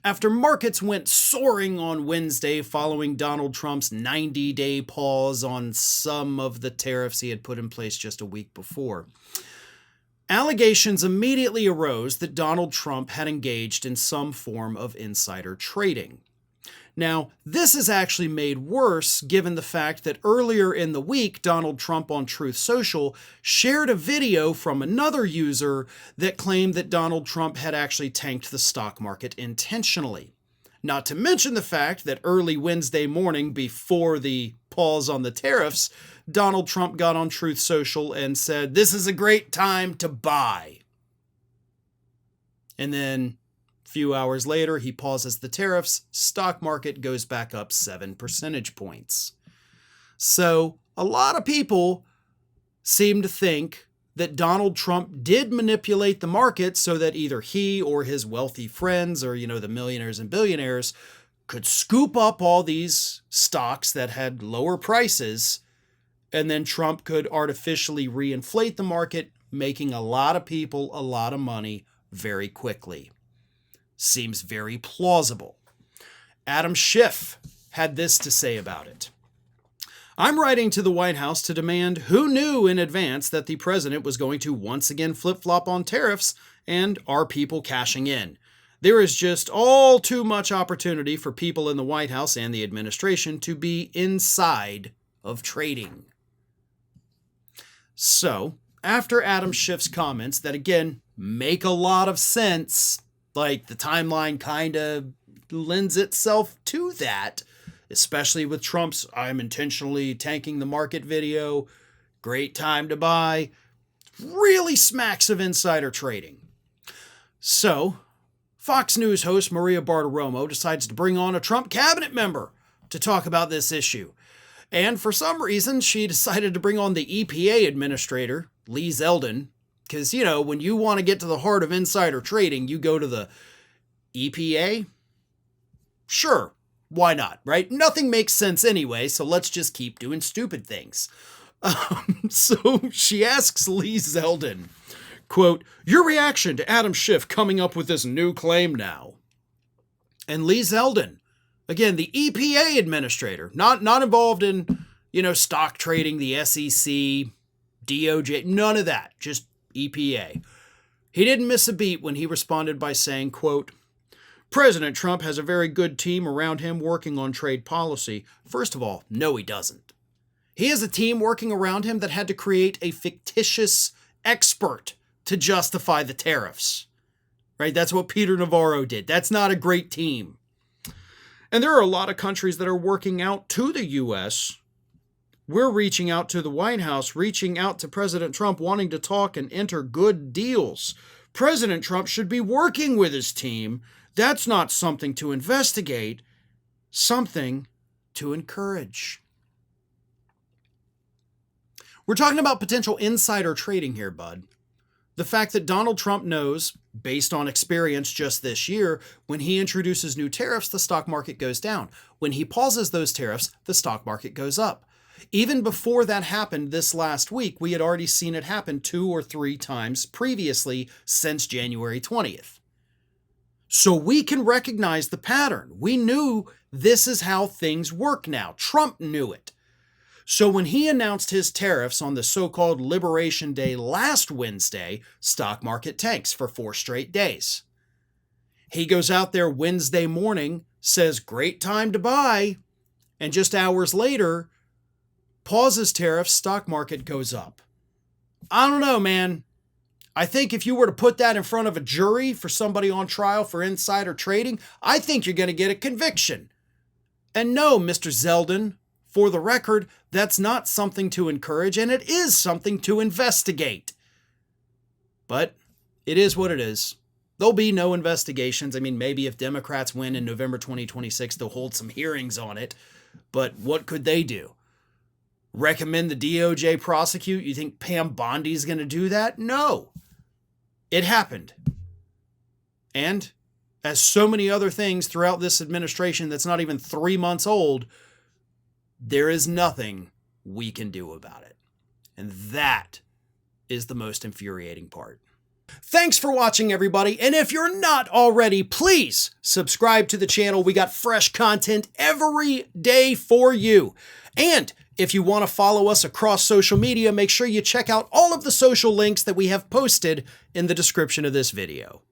After markets went soaring on Wednesday following Donald Trump's 90-day pause on some of the tariffs he had put in place just a week before, allegations immediately arose that Donald Trump had engaged in some form of insider trading. Now, this is actually made worse given the fact that earlier in the week, Donald Trump on Truth Social shared a video from another user that claimed that Donald Trump had actually tanked the stock market intentionally. Not to mention the fact that early Wednesday morning, before the pause on the tariffs, Donald Trump got on Truth Social and said, "This is a great time to buy." And then a few hours later, he pauses the tariffs, stock market goes back up 7 percentage points. So a lot of people seem to think that Donald Trump did manipulate the market so that either he or his wealthy friends or, the millionaires and billionaires could scoop up all these stocks that had lower prices, and then Trump could artificially reinflate the market, making a lot of people a lot of money very quickly. Seems very plausible. Adam Schiff had this to say about it. "I'm writing to the White House to demand who knew in advance that the president was going to once again flip-flop on tariffs and are people cashing in. There is just all too much opportunity for people in the White House and the administration to be inside of trading." So, after Adam Schiff's comments that again make a lot of sense, like the timeline kind of lends itself to that, especially with Trump's "I'm intentionally tanking the market" video, great time to buy, really smacks of insider trading. So, Fox News host Maria Bartiromo decides to bring on a Trump cabinet member to talk about this issue. And for some reason, she decided to bring on the EPA administrator, Lee Zeldin, because, when you want to get to the heart of insider trading, you go to the EPA? Sure, why not, right? Nothing makes sense anyway, so let's just keep doing stupid things. So she asks Lee Zeldin, quote, "Your reaction to Adam Schiff coming up with this new claim now?" And Lee Zeldin, again, the EPA administrator, not involved in, stock trading, the SEC, DOJ, none of that, just EPA. He didn't miss a beat when he responded by saying, quote, "President Trump has a very good team around him working on trade policy." First of all, no, he doesn't. He has a team working around him that had to create a fictitious expert to justify the tariffs, right? That's what Peter Navarro did. That's not a great team. And there are a lot of countries that are working out to the U.S. We're reaching out to the White House, reaching out to President Trump, wanting to talk and enter good deals. President Trump should be working with his team. That's not something to investigate, something to encourage. We're talking about potential insider trading here, bud. The fact that Donald Trump knows, based on experience just this year, when he introduces new tariffs, the stock market goes down. When he pauses those tariffs, the stock market goes up. Even before that happened this last week, we had already seen it happen 2 or 3 times previously since January 20th. So we can recognize the pattern. We knew this is how things work now. Trump knew it. So when he announced his tariffs on the so-called Liberation Day last Wednesday, stock market tanks for 4 straight days. He goes out there Wednesday morning, says great time to buy, and just hours later, pauses tariffs, stock market goes up. I don't know, man. I think if you were to put that in front of a jury for somebody on trial for insider trading, I think you're going to get a conviction. And no, Mr. Zeldin, for the record, that's not something to encourage, and it is something to investigate. But it is what it is. There'll be no investigations. I mean, maybe if Democrats win in November 2026, they'll hold some hearings on it. But what could they do? Recommend the DOJ prosecute? You think Pam Bondi's going to do that? No. It happened. And as so many other things throughout this administration that's not even 3 months old, there is nothing we can do about it. And that is the most infuriating part. Thanks for watching, everybody, and if you're not already, please subscribe to the channel. We got fresh content every day for you. And if you want to follow us across social media, make sure you check out all of the social links that we have posted in the description of this video.